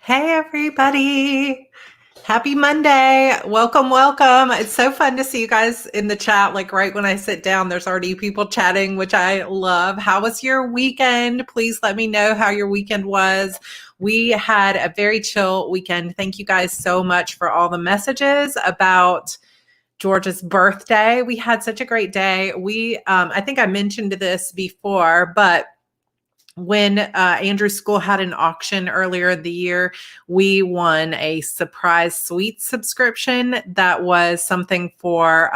Hey, everybody. Happy Monday. Welcome, welcome. It's so fun to see you guys in the chat. Like right when I sit down, there's already people chatting, which I love. How was your weekend? Please let me know how your weekend was. We had a very chill weekend. Thank you guys so much for all the messages about George's birthday. We had such a great day. I think I mentioned this before, but when Andrew's school had an auction earlier in the year, we won a surprise sweets subscription that was something for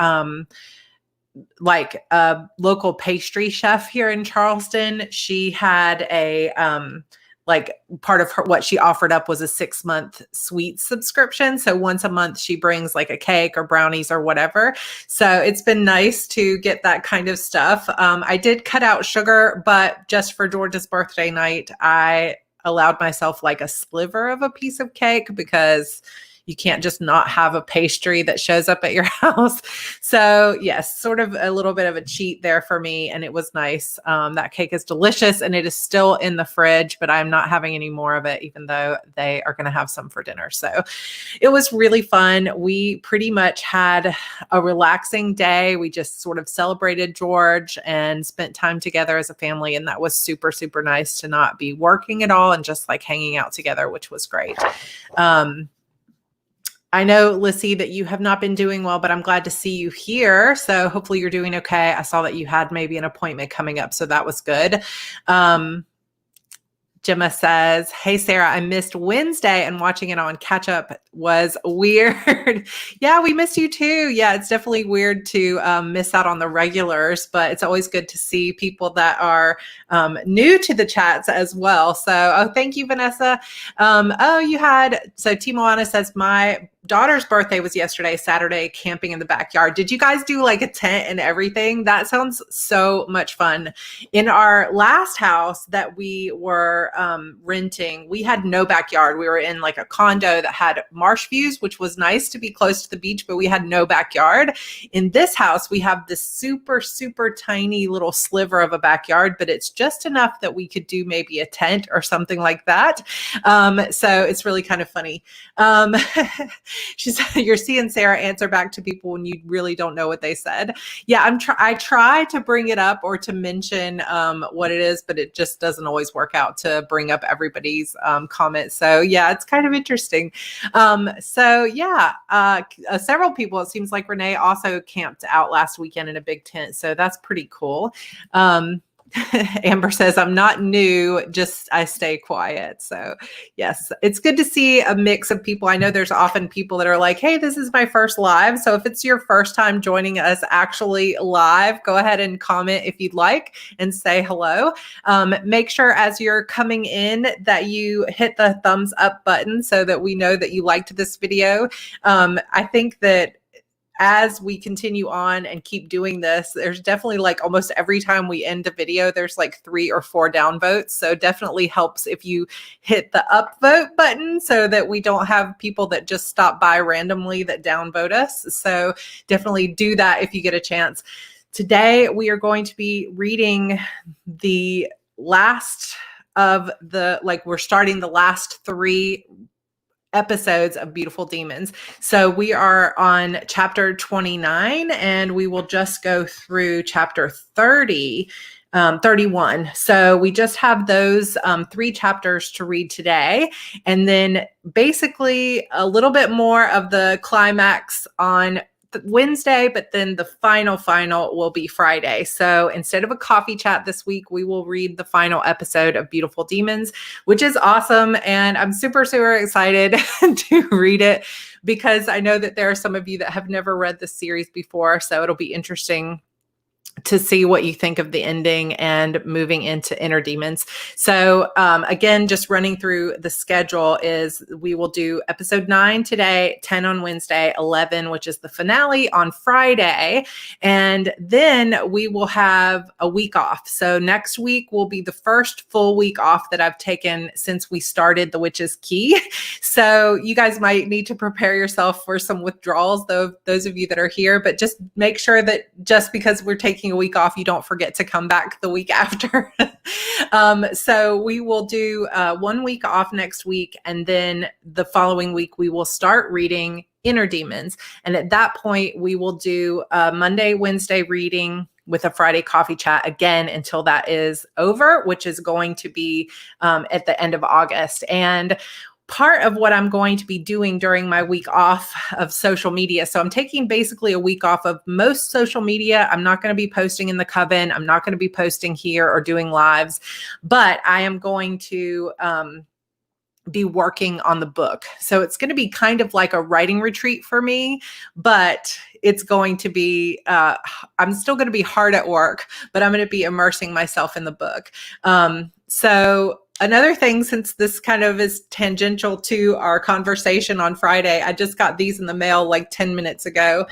like a local pastry chef here in Charleston. She had a like part of what she offered up was a 6-month sweet subscription. So once a month she brings like a cake or brownies or whatever. So it's been nice to get that kind of stuff. I did cut out sugar, but just for George's birthday night, I allowed myself like a sliver of a piece of cake because you can't just not have a pastry that shows up at your house. So yes, sort of a little bit of a cheat there for me. And it was nice. That cake is delicious and it is still in the fridge, but I'm not having any more of it, even though they are going to have some for dinner. So it was really fun. We pretty much had a relaxing day. We just sort of celebrated George and spent time together as a family. And that was super, super nice to not be working at all and just like hanging out together, which was great. I know, Lissy, that you have not been doing well, but I'm glad to see you here. So hopefully you're doing okay. I saw that you had maybe an appointment coming up, so that was good. Gemma says, hey, Sarah, I missed Wednesday and watching it on catch up was weird. Yeah, we missed you too. Yeah, it's definitely weird to miss out on the regulars, but it's always good to see people that are new to the chats as well. So, thank you, Vanessa. So Timoana says, my daughter's birthday was yesterday, Saturday, camping in the backyard. Did you guys do like a tent and everything? That sounds so much fun. In our last house that we were renting, we had no backyard. We were in like a condo that had marsh views, which was nice to be close to the beach, but we had no backyard. In this house, we have this super, super tiny little sliver of a backyard, but it's just enough that we could do maybe a tent or something like that. So it's really kind of funny. She said, you're seeing Sarah answer back to people when you really don't know what they said. Yeah, I try to bring it up or to mention what it is, but it just doesn't always work out to bring up everybody's comments. So yeah, it's kind of interesting. Several people, it seems like Renee also camped out last weekend in a big tent. So that's pretty cool. Amber says, I'm not new, just I stay quiet. So yes, it's good to see a mix of people. I know there's often people that are like, hey, this is my first live. So if it's your first time joining us actually live, go ahead and comment if you'd like and say hello. Make sure as you're coming in that you hit the thumbs up button so that we know that you liked this video. I think that as we continue on and keep doing this, there's definitely like almost every time we end a video, there's like 3 or 4 downvotes. So definitely helps if you hit the upvote button so that we don't have people that just stop by randomly that downvote us. So definitely do that if you get a chance. Today, we are going to be reading the last of we're starting the last 3 episodes of Beautiful Demons. So we are on chapter 29 and we will just go through chapter 31. So we just have those 3 chapters to read today. And then basically a little bit more of the climax on Wednesday, but then the final will be Friday. So instead of a coffee chat this week, we will read the final episode of Beautiful Demons, which is awesome. And I'm super, super excited to read it because I know that there are some of you that have never read this series before. So it'll be interesting to see what you think of the ending and moving into Inner Demons. So again, just running through the schedule is we will do episode 9 today, 10 on Wednesday, 11, which is the finale on Friday. And then we will have a week off. So next week will be the first full week off that I've taken since we started The Witch's Key. So you guys might need to prepare yourself for some withdrawals, though, those of you that are here, but just make sure that just because we're taking taking a week off, you don't forget to come back the week after. So we will do 1 week off next week. And then the following week, we will start reading Inner Demons. And at that point, we will do a Monday, Wednesday reading with a Friday coffee chat again until that is over, which is going to be at the end of August. And part of what I'm going to be doing during my week off of social media. So I'm taking basically a week off of most social media. I'm not going to be posting in the Coven. I'm not going to be posting here or doing lives, but I am going to be working on the book. So it's going to be kind of like a writing retreat for me, but it's going to be, I'm still going to be hard at work, but I'm going to be immersing myself in the book. So another thing, since this kind of is tangential to our conversation on Friday, I just got these in the mail like 10 minutes ago.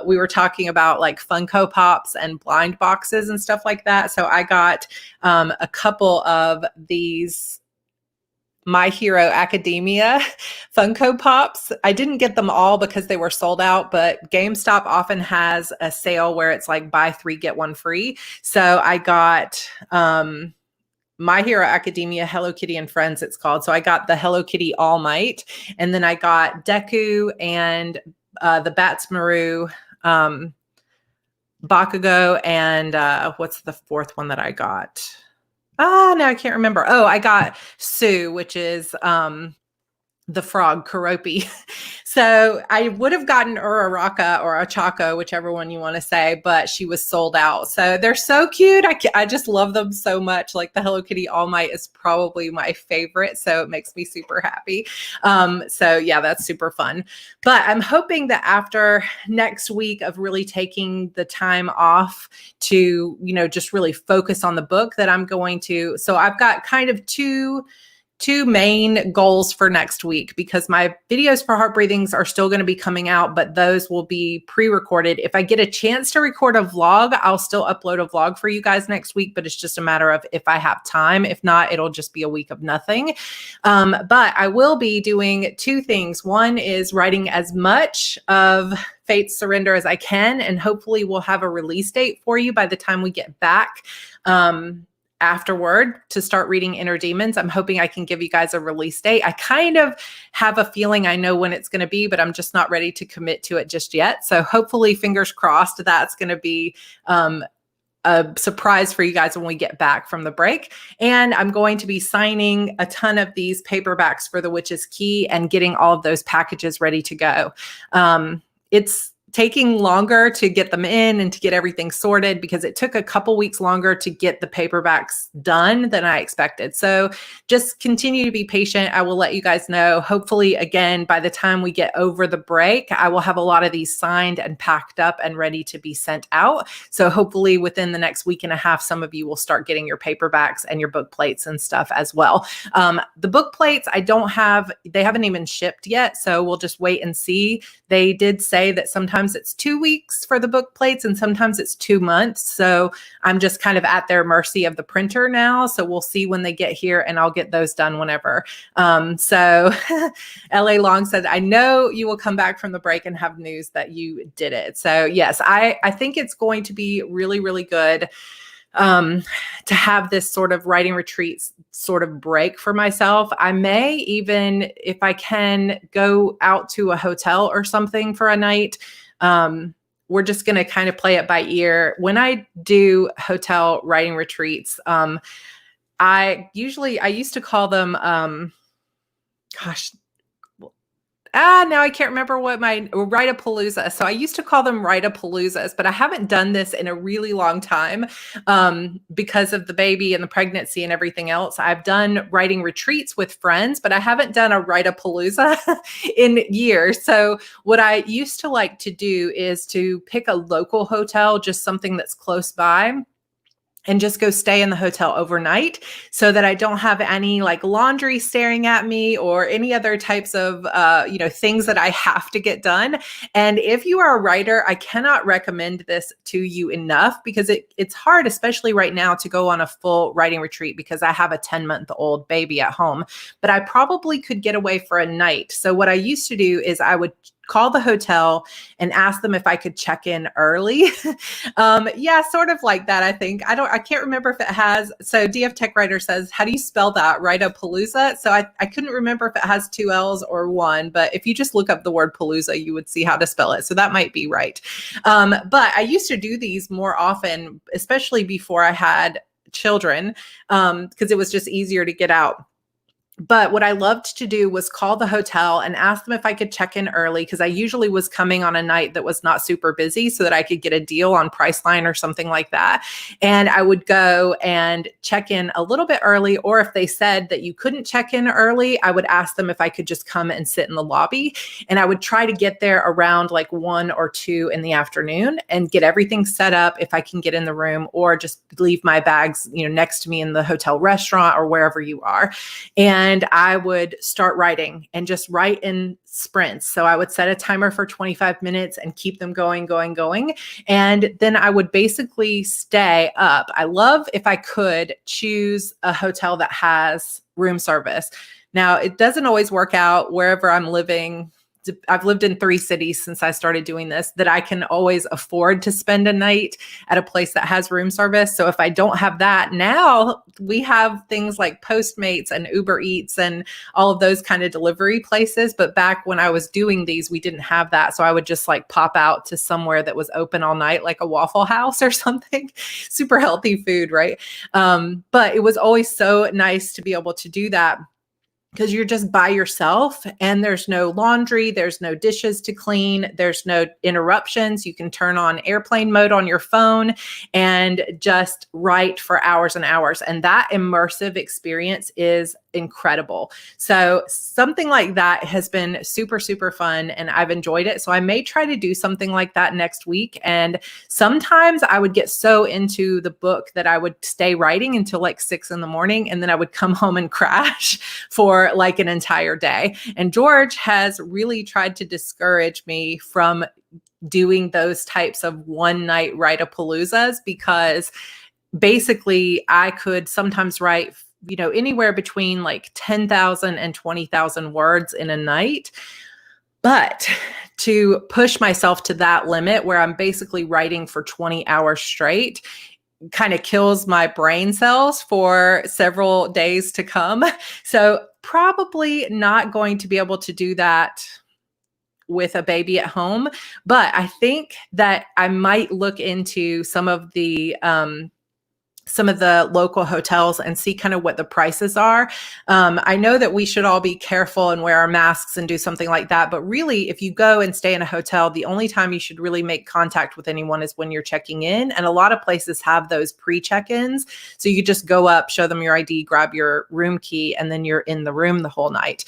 We were talking about like Funko Pops and blind boxes and stuff like that. So I got a couple of these My Hero Academia Funko Pops. I didn't get them all because they were sold out, but GameStop often has a sale where it's like buy 3, get 1 free. So I got My Hero Academia Hello Kitty and Friends, it's called. So I got the Hello Kitty All Might, and then I got Deku and the Batsmaru, Bakugo, and what's the fourth one that I got? No, I can't remember. Oh, I got Sue, which is the frog, Karopi. So I would have gotten Uraraka or Achako, whichever one you want to say, but she was sold out. So they're so cute. I just love them so much. Like the Hello Kitty All Might is probably my favorite. So it makes me super happy. So yeah, that's super fun. But I'm hoping that after next week of really taking the time off to, just really focus on the book, that I'm going to, so I've got kind of two main goals for next week, because my videos for Heart Breathings are still going to be coming out, but those will be pre-recorded. If I get a chance to record a vlog, I'll still upload a vlog for you guys next week, but it's just a matter of if I have time. If not, it'll just be a week of nothing. But I will be doing 2 things. One is writing as much of Fate's Surrender as I can, and hopefully we'll have a release date for you by the time we get back. Afterward to start reading Inner Demons. I'm hoping I can give you guys a release date. I kind of have a feeling I know when it's going to be, but I'm just not ready to commit to it just yet. So hopefully, fingers crossed, that's going to be a surprise for you guys when we get back from the break. And I'm going to be signing a ton of these paperbacks for The Witch's Key and getting all of those packages ready to go. It's taking longer to get them in and to get everything sorted, because it took a couple weeks longer to get the paperbacks done than I expected. So just continue to be patient. I will let you guys know. Hopefully, again, by the time we get over the break, I will have a lot of these signed and packed up and ready to be sent out. So hopefully within the next week and a half, some of you will start getting your paperbacks and your book plates and stuff as well. The book plates, they haven't even shipped yet. So we'll just wait and see. They did say that sometimes it's 2 weeks for the book plates and sometimes it's 2 months. So I'm just kind of at their mercy of the printer now. So we'll see when they get here, and I'll get those done whenever. So LA Long said, I know you will come back from the break and have news that you did it. So yes, I think it's going to be really, really good to have this sort of writing retreat sort of break for myself. I may even, if I can, go out to a hotel or something for a night. We're just going to kind of play it by ear. When I do hotel writing retreats, I used to call them, now I can't remember what my Write-A-Palooza. So I used to call them Write-A-Paloozas, but I haven't done this in a really long time because of the baby and the pregnancy and everything else. I've done writing retreats with friends, but I haven't done a Write-A-Palooza in years. So what I used to like to do is to pick a local hotel, just something that's close by, and just go stay in the hotel overnight so that I don't have any like laundry staring at me or any other types of, things that I have to get done. And if you are a writer, I cannot recommend this to you enough, because it's hard, especially right now, to go on a full writing retreat because I have a 10-month-old baby at home, but I probably could get away for a night. So what I used to do is I would call the hotel and ask them if I could check in early. Yeah, sort of like that, I think. I can't remember if it has. So DF Tech Writer says, how do you spell that? Write-a-palooza. So I couldn't remember if it has 2 L's or 1, but if you just look up the word palooza, you would see how to spell it. So that might be right. But I used to do these more often, especially before I had children, because it was just easier to get out. But what I loved to do was call the hotel and ask them if I could check in early, because I usually was coming on a night that was not super busy so that I could get a deal on Priceline or something like that. And I would go and check in a little bit early, or if they said that you couldn't check in early, I would ask them if I could just come and sit in the lobby. And I would try to get there around like 1 or 2 in the afternoon and get everything set up if I can get in the room, or just leave my bags, next to me in the hotel restaurant or wherever you are. And I would start writing and just write in sprints. So I would set a timer for 25 minutes and keep them going. And then I would basically stay up. I love, if I could, choose a hotel that has room service. Now, it doesn't always work out wherever I'm living. I've lived in 3 cities since I started doing this, that I can always afford to spend a night at a place that has room service. So if I don't have that, now we have things like Postmates and Uber Eats and all of those kind of delivery places. But back when I was doing these, we didn't have that. So I would just like pop out to somewhere that was open all night, like a Waffle House or something. Super healthy food, right? But it was always so nice to be able to do that, because you're just by yourself and there's no laundry, there's no dishes to clean, there's no interruptions. You can turn on airplane mode on your phone and just write for hours and hours. And that immersive experience is incredible. So something like that has been super, super fun, and I've enjoyed it. So I may try to do something like that next week. And sometimes I would get so into the book that I would stay writing until like 6 in the morning, and then I would come home and crash for like an entire day. And George has really tried to discourage me from doing those types of one night write-a-paloozas, because basically I could sometimes write anywhere between like 10,000 and 20,000 words in a night. But to push myself to that limit where I'm basically writing for 20 hours straight kind of kills my brain cells for several days to come. So probably not going to be able to do that with a baby at home. But I think that I might look into some of the local hotels and see kind of what the prices are. I know that we should all be careful and wear our masks and do something like that. But really, if you go and stay in a hotel, the only time you should really make contact with anyone is when you're checking in. And a lot of places have those pre-check-ins. So you just go up, show them your ID, grab your room key, and then you're in the room the whole night.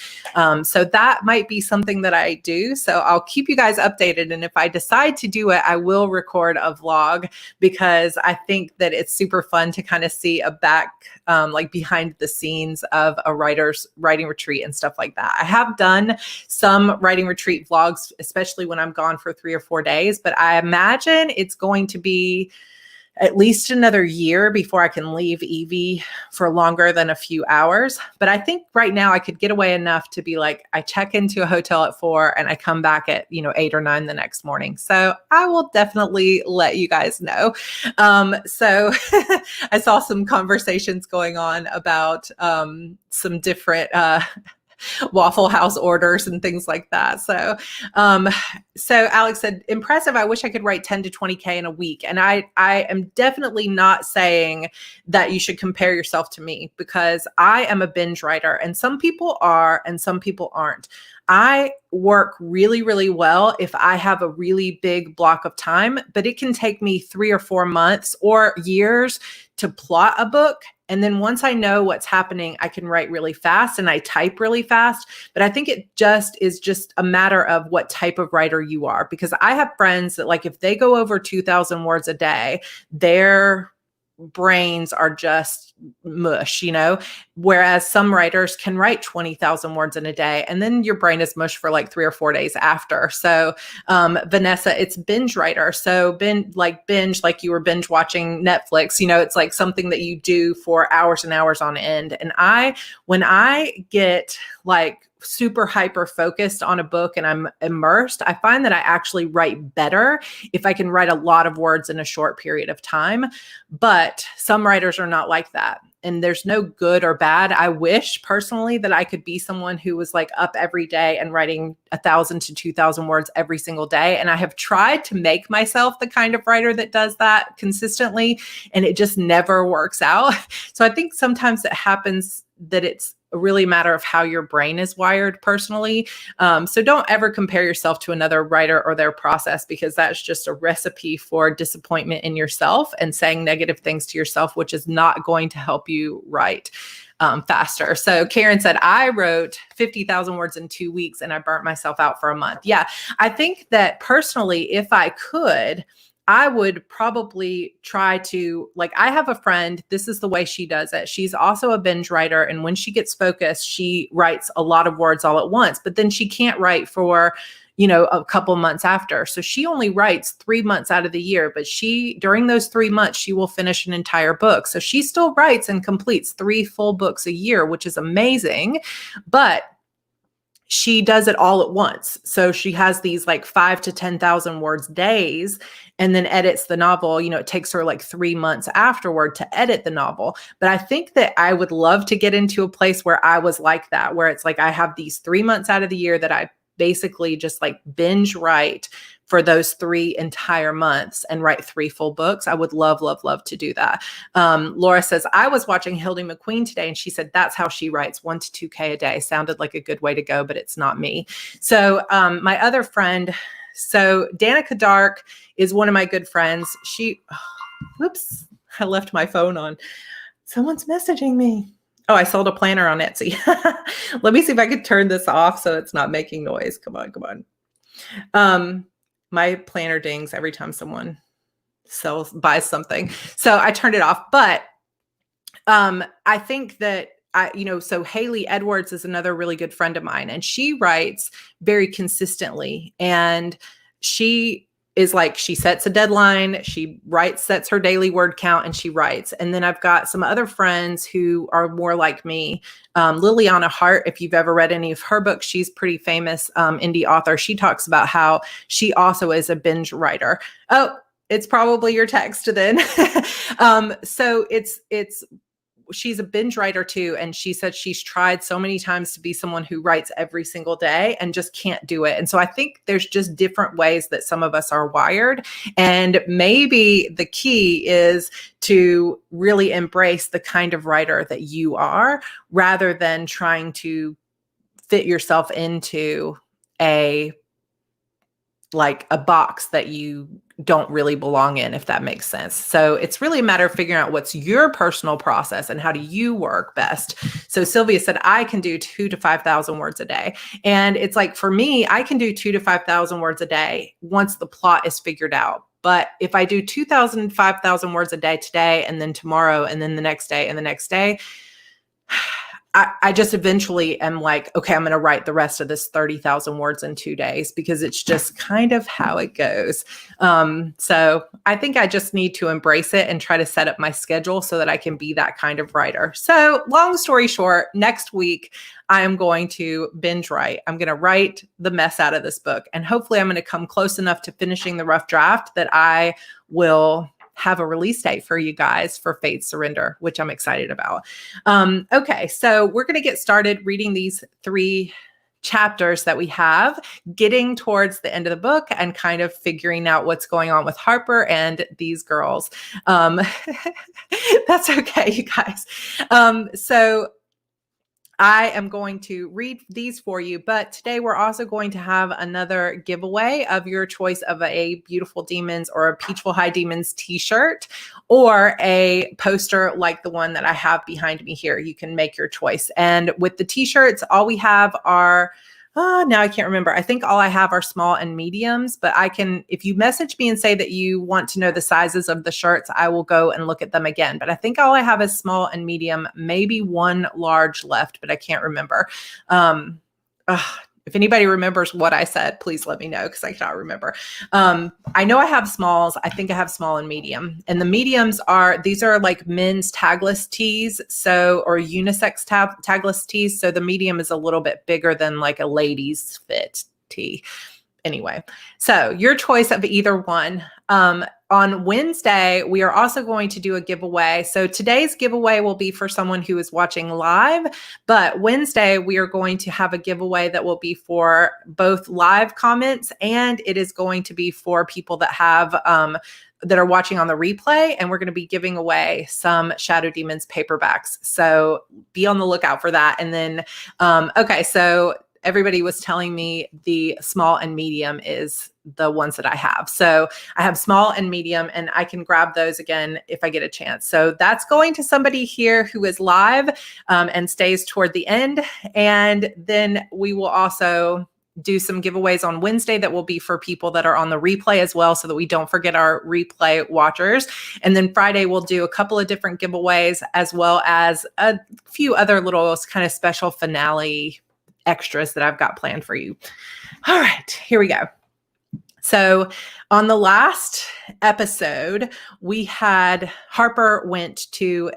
So that might be something that I do. So I'll keep you guys updated. And if I decide to do it, I will record a vlog, because I think that it's super fun to kind of see a back, like behind the scenes of a writer's writing retreat and stuff like that. I have done some writing retreat vlogs, especially when I'm gone for 3 or 4 days, but I imagine it's going to be at least another year before I can leave Evie for longer than a few hours. But I think right now I could get away enough to be like, I check into a hotel at 4 and I come back at 8 or 9 the next morning. So I will definitely let you guys know. So I saw some conversations going on about some different Waffle House orders and things like that. So Alex said, impressive. I wish I could write 10 to 20K in a week. And I am definitely not saying that you should compare yourself to me, because I am a binge writer, and some people are and some people aren't. I work really, really well if I have a really big block of time, but it can take me 3 or 4 months or years to plot a book. And then once I know what's happening, I can write really fast and I type really fast. But I think it just is just a matter of what type of writer you are, because I have friends that, like, if they go over 2,000 words a day, their brains are just mush, whereas some writers can write 20,000 words in a day, and then your brain is mush for like 3 or 4 days after. So Vanessa, it's binge writer. So binge like you were binge watching Netflix, it's like something that you do for hours and hours on end. And when I get like super hyper focused on a book and I'm immersed, I find that I actually write better if I can write a lot of words in a short period of time. But some writers are not like that. And there's no good or bad. I wish personally that I could be someone who was like up every day and writing 1,000 to 2,000 words every single day. And I have tried to make myself the kind of writer that does that consistently, and it just never works out. So I think sometimes it happens that it's really a matter of how your brain is wired personally. So don't ever compare yourself to another writer or their process, because that's just a recipe for disappointment in yourself and saying negative things to yourself, which is not going to help you write faster. So Karen said, I wrote 50,000 words in 2 weeks and I burnt myself out for a month. Yeah, I think that personally, if I could, I would probably try to, like, I have a friend, this is the way she does it. She's also a binge writer. And when she gets focused, she writes a lot of words all at once, but then she can't write for, a couple months after. So she only writes 3 months out of the year, but during those 3 months, she will finish an entire book. So she still writes and completes 3 full books a year, which is amazing. But she does it all at once. So she has these like 5,000 to 10,000 words days and then edits the novel. It takes her like 3 months afterward to edit the novel. But I think that I would love to get into a place where I was like that, where it's like I have these 3 months out of the year that I basically just like binge write for those 3 entire months and write 3 full books. I would love, love, love to do that. Laura says, I was watching Hildy McQueen today and she said, that's how she writes 1 to 2K a day. Sounded like a good way to go, but it's not me. So my other friend, so Danica Dark is one of my good friends. Whoops, I left my phone on. Someone's messaging me. Oh, I sold a planner on Etsy. Let me see if I could turn this off so it's not making noise. Come on. My planner dings every time someone buys something. So I turned it off. But I think that so Haley Edwards is another really good friend of mine, and she writes very consistently. And she is like, she sets a deadline, she sets her daily word count, and she writes. And then I've got some other friends who are more like me. Liliana Hart, if you've ever read any of her books, she's pretty famous indie author. She talks about how she also is a binge writer. Oh, it's probably your text then. So she's a binge writer too. And she said she's tried so many times to be someone who writes every single day and just can't do it. And so I think there's just different ways that some of us are wired. And maybe the key is to really embrace the kind of writer that you are, rather than trying to fit yourself into a box that you don't really belong in, if that makes sense. So it's really a matter of figuring out what's your personal process and how do you work best. So Sylvia said, I can do 2,000 to 5,000 words a day. And it's like, for me, I can do 2,000 to 5,000 words a day once the plot is figured out. But if I do 2,000, 5,000 words a day today, and then tomorrow, and then the next day, and the next day, I just eventually am like, okay, I'm going to write the rest of this 30,000 words in 2 days, because it's just kind of how it goes. So I think I just need to embrace it and try to set up my schedule so that I can be that kind of writer. So long story short, next week, I am going to binge write. I'm going to write the mess out of this book. And hopefully I'm going to come close enough to finishing the rough draft that I will have a release date for you guys for Fate Surrender, which I'm excited about. Okay, so we're going to get started reading these 3 chapters that we have, getting towards the end of the book and kind of figuring out what's going on with Harper and these girls. That's okay, you guys. So I am going to read these for you, but today we're also going to have another giveaway of your choice of a Beautiful Demons or a Peachville High Demons t-shirt, or a poster like the one that I have behind me here. You can make your choice. And with the t-shirts, all we have are now I can't remember. I think all I have are small and mediums, but I can, if you message me and say that you want to know the sizes of the shirts, I will go and look at them again. But I think all I have is small and medium, maybe 1 large left, but I can't remember. If anybody remembers what I said, please let me know because I cannot remember. I know I have smalls. I think I have small and medium. And the mediums these are like men's tagless tees, or unisex tagless tees. So the medium is a little bit bigger than like a ladies fit tee. Anyway, so your choice of either one. On Wednesday, we are also going to do a giveaway. So today's giveaway will be for someone who is watching live, but Wednesday we are going to have a giveaway that will be for both live comments, and it is going to be for people that have that are watching on the replay, and we're going to be giving away some Shadow Demons paperbacks. So be on the lookout for that. And then, okay, so everybody was telling me the small and medium is the ones that I have. So I have small and medium, and I can grab those again if I get a chance. So that's going to somebody here who is live and stays toward the end. And then we will also do some giveaways on Wednesday that will be for people that are on the replay as well, so that we don't forget our replay watchers. And then Friday, we'll do a couple of different giveaways, as well as a few other little kind of special finale extras that I've got planned for you. All right, here we go. So on the last episode, we had Harper went to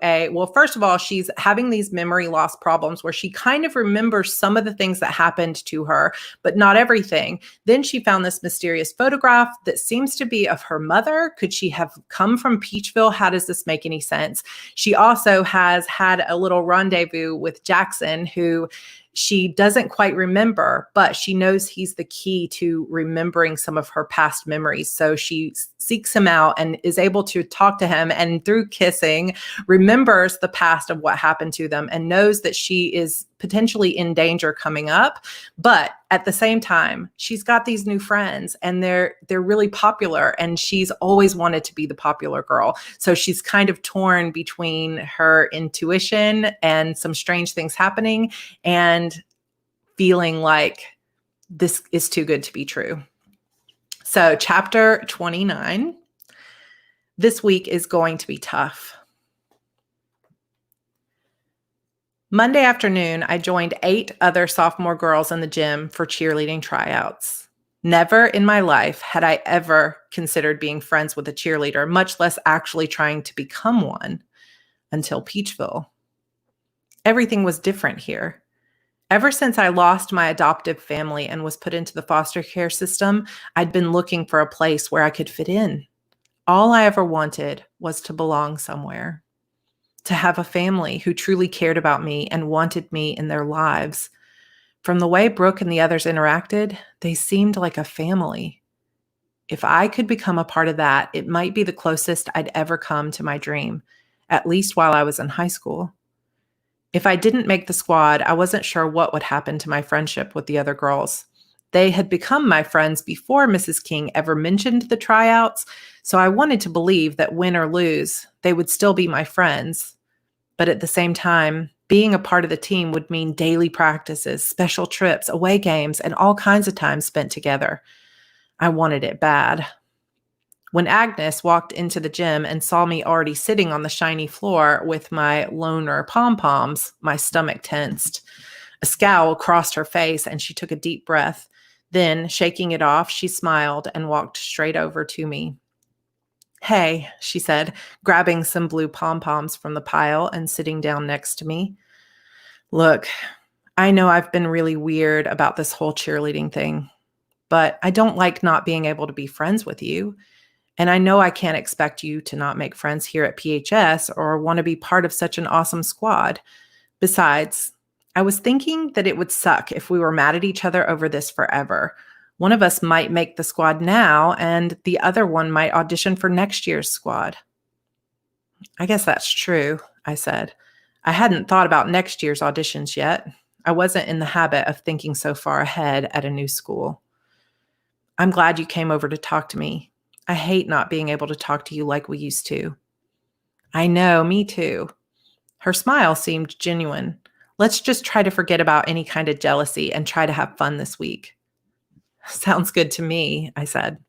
first of all, she's having these memory loss problems where she kind of remembers some of the things that happened to her, but not everything. Then she found this mysterious photograph that seems to be of her mother. Could she have come from Peachville? How does this make any sense? She also has had a little rendezvous with Jackson, who she doesn't quite remember, but she knows he's the key to remembering some of her past memories. So she seeks him out and is able to talk to him, and through kissing, remembers the past of what happened to them, and knows that she is potentially in danger coming up. But at the same time, she's got these new friends, and they're really popular, and she's always wanted to be the popular girl. So she's kind of torn between her intuition and some strange things happening, and feeling like this is too good to be true. So chapter 29, this week is going to be tough. Monday afternoon, I joined 8 other sophomore girls in the gym for cheerleading tryouts. Never in my life had I ever considered being friends with a cheerleader, much less actually trying to become one, until Peachville. Everything was different here. Ever since I lost my adoptive family and was put into the foster care system, I'd been looking for a place where I could fit in. All I ever wanted was to belong somewhere, to have a family who truly cared about me and wanted me in their lives. From the way Brooke and the others interacted, they seemed like a family. If I could become a part of that, it might be the closest I'd ever come to my dream, at least while I was in high school. If I didn't make the squad, I wasn't sure what would happen to my friendship with the other girls. They had become my friends before Mrs. King ever mentioned the tryouts, so I wanted to believe that win or lose, they would still be my friends. But at the same time, being a part of the team would mean daily practices, special trips, away games, and all kinds of time spent together. I wanted it bad. When Agnes walked into the gym and saw me already sitting on the shiny floor with my loner pom-poms, my stomach tensed. A scowl crossed her face, and she took a deep breath. Then, shaking it off, she smiled and walked straight over to me. "Hey," she said, grabbing some blue pom-poms from the pile and sitting down next to me. "Look, I know I've been really weird about this whole cheerleading thing, but I don't like not being able to be friends with you. And I know I can't expect you to not make friends here at PHS or want to be part of such an awesome squad. Besides, I was thinking that it would suck if we were mad at each other over this forever. One of us might make the squad now, and the other one might audition for next year's squad." "I guess that's true," I said. I hadn't thought about next year's auditions yet. I wasn't in the habit of thinking so far ahead at a new school. "I'm glad you came over to talk to me. I hate not being able to talk to you like we used to." "I know, me too." Her smile seemed genuine. "Let's just try to forget about any kind of jealousy and try to have fun this week." "Sounds good to me," I said.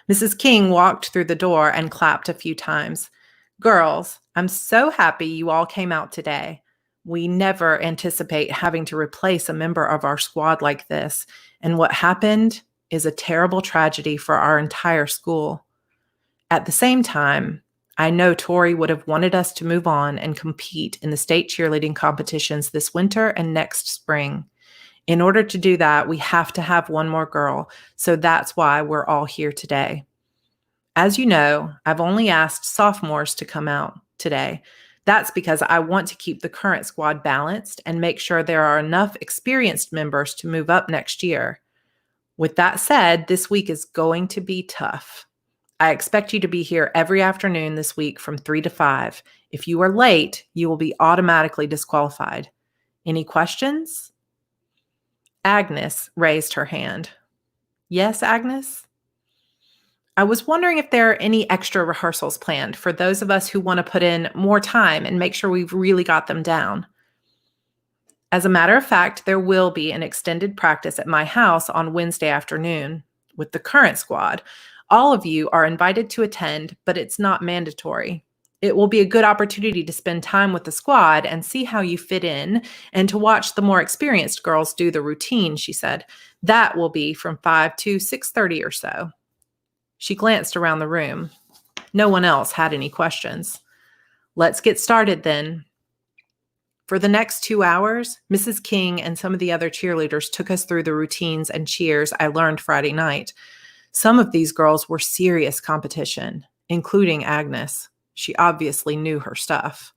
Mrs. King walked through the door and clapped a few times. "Girls, I'm so happy you all came out today. We never anticipate having to replace a member of our squad like this, and what happened is a terrible tragedy for our entire school. At the same time, I know Tori would have wanted us to move on and compete in the state cheerleading competitions this winter and next spring. In order to do that, we have to have one more girl, so that's why we're all here today. As you know, I've only asked sophomores to come out today. That's because I want to keep the current squad balanced and make sure there are enough experienced members to move up next year. With that said, this week is going to be tough. I expect you to be here every afternoon this week from 3 to 5. If you are late, you will be automatically disqualified. Any questions? Agnes raised her hand. Yes, Agnes? I was wondering if there are any extra rehearsals planned for those of us who want to put in more time and make sure we've really got them down. As a matter of fact, there will be an extended practice at my house on Wednesday afternoon with the current squad. All of you are invited to attend, but it's not mandatory. It will be a good opportunity to spend time with the squad and see how you fit in and to watch the more experienced girls do the routine, she said. That will be from 5 to 6:30 or so. She glanced around the room. No one else had any questions. Let's get started then. For the next 2 hours, Mrs. King and some of the other cheerleaders took us through the routines and cheers I learned Friday night. Some of these girls were serious competition, including Agnes. She obviously knew her stuff.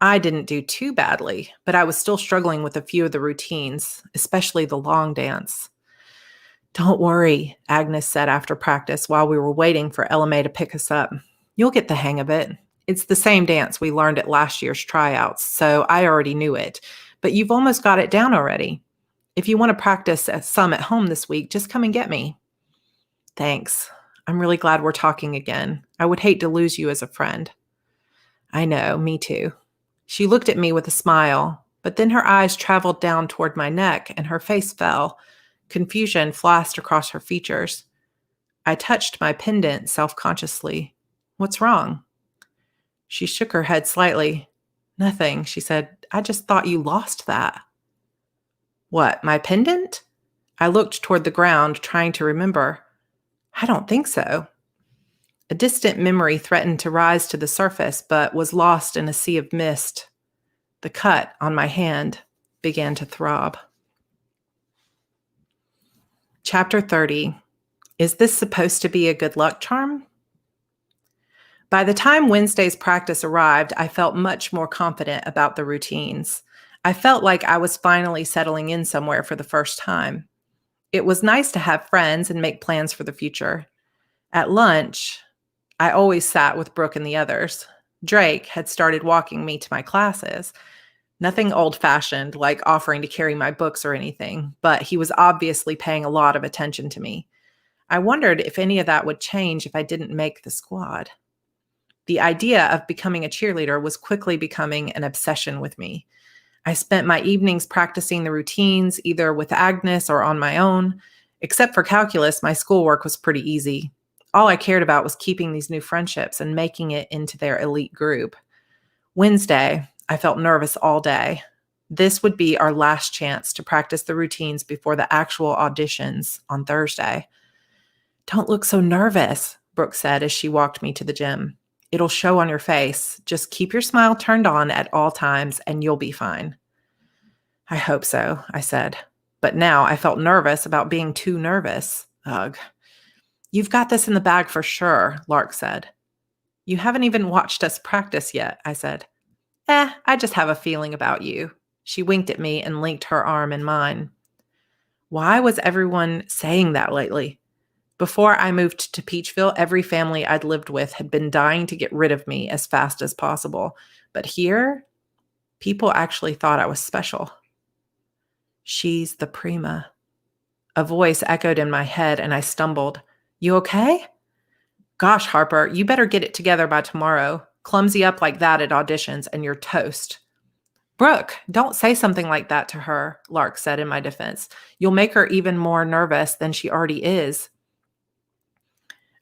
I didn't do too badly, but I was still struggling with a few of the routines, especially the long dance. Don't worry, Agnes said after practice while we were waiting for LMA to pick us up. You'll get the hang of it. It's the same dance we learned at last year's tryouts, so I already knew it. But you've almost got it down already. If you want to practice some at home this week, just come and get me. Thanks. I'm really glad we're talking again. I would hate to lose you as a friend. I know, me too. She looked at me with a smile, but then her eyes traveled down toward my neck and her face fell. Confusion flashed across her features. I touched my pendant self-consciously. What's wrong? She shook her head slightly. Nothing, she said. I just thought you lost that. What, my pendant? I looked toward the ground, trying to remember. I don't think so. A distant memory threatened to rise to the surface, but was lost in a sea of mist. The cut on my hand began to throb. Chapter 30. Is this supposed to be a good luck charm? By the time Wednesday's practice arrived, I felt much more confident about the routines. I felt like I was finally settling in somewhere for the first time. It was nice to have friends and make plans for the future. At lunch, I always sat with Brooke and the others. Drake had started walking me to my classes. Nothing old-fashioned like offering to carry my books or anything, but he was obviously paying a lot of attention to me. I wondered if any of that would change if I didn't make the squad. The idea of becoming a cheerleader was quickly becoming an obsession with me. I spent my evenings practicing the routines, either with Agnes or on my own. Except for calculus, my schoolwork was pretty easy. All I cared about was keeping these new friendships and making it into their elite group. Wednesday, I felt nervous all day. This would be our last chance to practice the routines before the actual auditions on Thursday. Don't look so nervous, Brooke said as she walked me to the gym. It'll show on your face. Just keep your smile turned on at all times and you'll be fine. I hope so, I said. But now I felt nervous about being too nervous. Ugh. You've got this in the bag for sure, Lark said. You haven't even watched us practice yet, I said. I just have a feeling about you. She winked at me and linked her arm in mine. Why was everyone saying that lately? Before I moved to Peachville, every family I'd lived with had been dying to get rid of me as fast as possible. But here, people actually thought I was special. She's the prima. A voice echoed in my head and I stumbled. You okay? Gosh, Harper, you better get it together by tomorrow. Clumsy up like that at auditions and you're toast. Brooke, don't say something like that to her, Lark said in my defense. You'll make her even more nervous than she already is.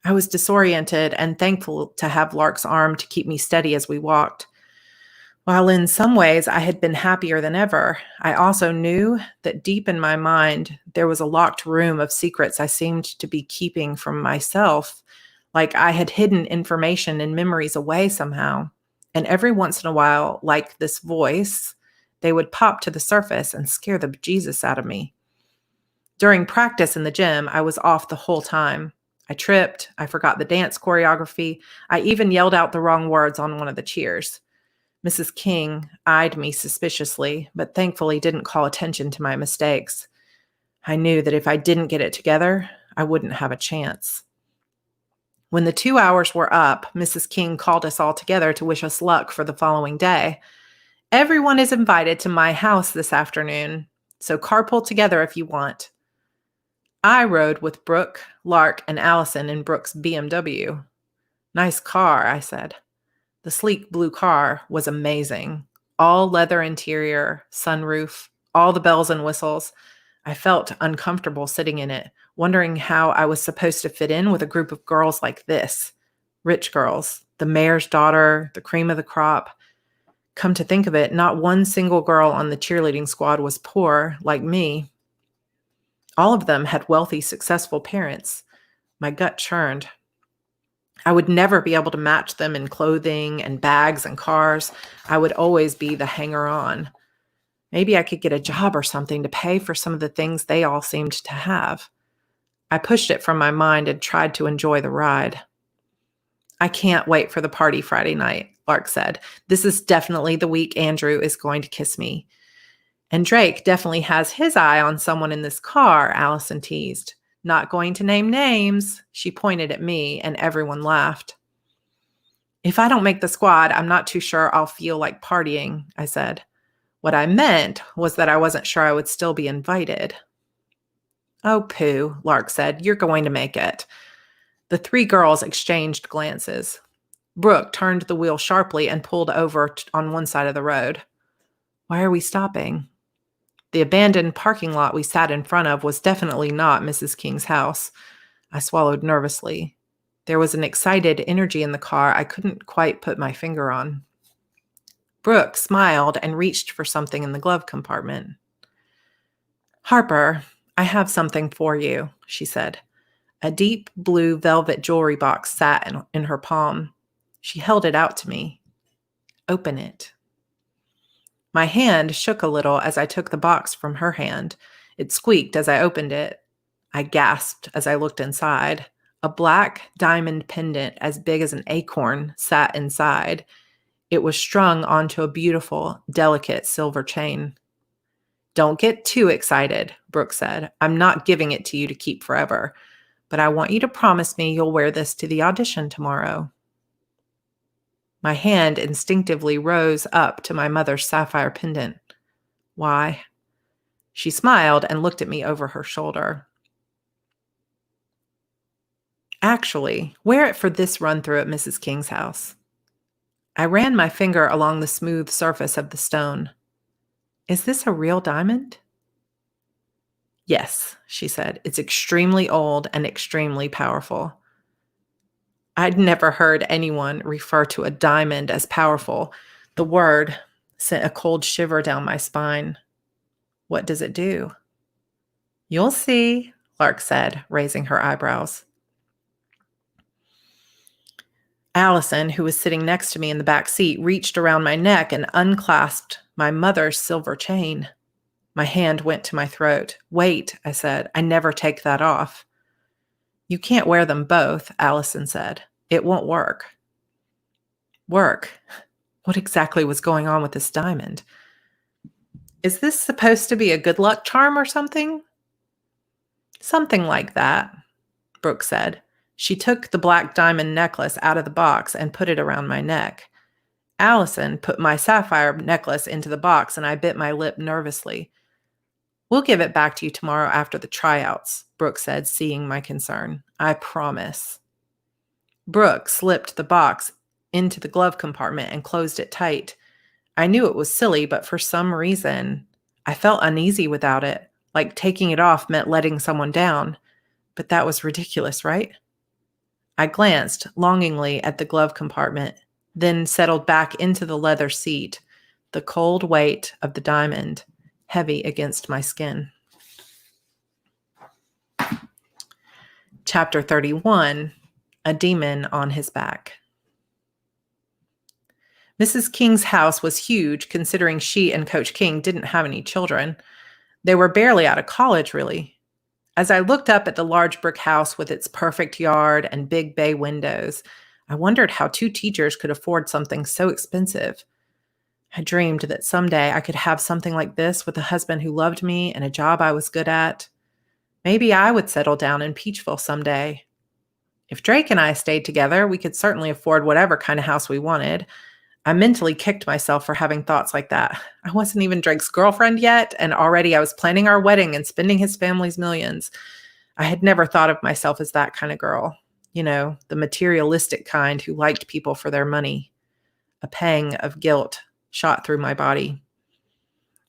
I was disoriented and thankful to have Lark's arm to keep me steady as we walked. While in some ways I had been happier than ever, I also knew that deep in my mind there was a locked room of secrets I seemed to be keeping from myself, like I had hidden information and memories away somehow. And every once in a while, like this voice, they would pop to the surface and scare the bejesus out of me. During practice in the gym, I was off the whole time. I tripped, I forgot the dance choreography, I even yelled out the wrong words on one of the cheers. Mrs. King eyed me suspiciously, but thankfully didn't call attention to my mistakes. I knew that if I didn't get it together, I wouldn't have a chance. When the 2 hours were up, Mrs. King called us all together to wish us luck for the following day. Everyone is invited to my house this afternoon, so carpool together if you want. I rode with Brooke, Lark, and Allison in Brooke's BMW. Nice car, I said. The sleek blue car was amazing. All leather interior, sunroof, all the bells and whistles. I felt uncomfortable sitting in it, wondering how I was supposed to fit in with a group of girls like this. Rich girls, the mayor's daughter, the cream of the crop. Come to think of it, not one single girl on the cheerleading squad was poor like me. All of them had wealthy, successful parents. My gut churned. I would never be able to match them in clothing and bags and cars. I would always be the hanger-on. Maybe I could get a job or something to pay for some of the things they all seemed to have. I pushed it from my mind and tried to enjoy the ride. I can't wait for the party Friday night, Lark said. This is definitely the week Andrew is going to kiss me. And Drake definitely has his eye on someone in this car, Allison teased. Not going to name names, she pointed at me, and everyone laughed. If I don't make the squad, I'm not too sure I'll feel like partying, I said. What I meant was that I wasn't sure I would still be invited. Oh, pooh, Lark said. You're going to make it. The three girls exchanged glances. Brooke turned the wheel sharply and pulled over on one side of the road. Why are we stopping? The abandoned parking lot we sat in front of was definitely not Mrs. King's house. I swallowed nervously. There was an excited energy in the car I couldn't quite put my finger on. Brooke smiled and reached for something in the glove compartment. Harper, I have something for you, she said. A deep blue velvet jewelry box sat in her palm. She held it out to me. Open it. My hand shook a little as I took the box from her hand. It squeaked as I opened it. I gasped as I looked inside. A black diamond pendant as big as an acorn sat inside. It was strung onto a beautiful, delicate silver chain. Don't get too excited, Brooke said. I'm not giving it to you to keep forever, but I want you to promise me you'll wear this to the audition tomorrow. My hand instinctively rose up to my mother's sapphire pendant. Why? She smiled and looked at me over her shoulder. Actually, wear it for this run-through at Mrs. King's house. I ran my finger along the smooth surface of the stone. Is this a real diamond? Yes, she said. It's extremely old and extremely powerful. I'd never heard anyone refer to a diamond as powerful. The word sent a cold shiver down my spine. What does it do? You'll see, Lark said, raising her eyebrows. Allison, who was sitting next to me in the back seat, reached around my neck and unclasped my mother's silver chain. My hand went to my throat. Wait, I said. I never take that off. You can't wear them both, Allison said. It won't work. Work? What exactly was going on with this diamond? Is this supposed to be a good luck charm or something? Something like that, Brooke said. She took the black diamond necklace out of the box and put it around my neck. Allison put my sapphire necklace into the box, and I bit my lip nervously. We'll give it back to you tomorrow after the tryouts, Brooke said, seeing my concern. I promise. Brooke slipped the box into the glove compartment and closed it tight. I knew it was silly, but for some reason, I felt uneasy without it, like taking it off meant letting someone down. But that was ridiculous, right? I glanced longingly at the glove compartment, then settled back into the leather seat. the cold weight of the diamond heavy against my skin. Chapter 31, A Demon on His Back. Mrs. King's house was huge, considering she and Coach King didn't have any children. They were barely out of college, really. As I looked up at the large brick house with its perfect yard and big bay windows, I wondered how 2 teachers could afford something so expensive. I dreamed that someday I could have something like this with a husband who loved me and a job I was good at. Maybe I would settle down in Peachville someday. If Drake and I stayed together, we could certainly afford whatever kind of house we wanted. I mentally kicked myself for having thoughts like that. I wasn't even Drake's girlfriend yet, and already I was planning our wedding and spending his family's millions. I had never thought of myself as that kind of girl. You know, the materialistic kind who liked people for their money. A pang of guilt shot through my body.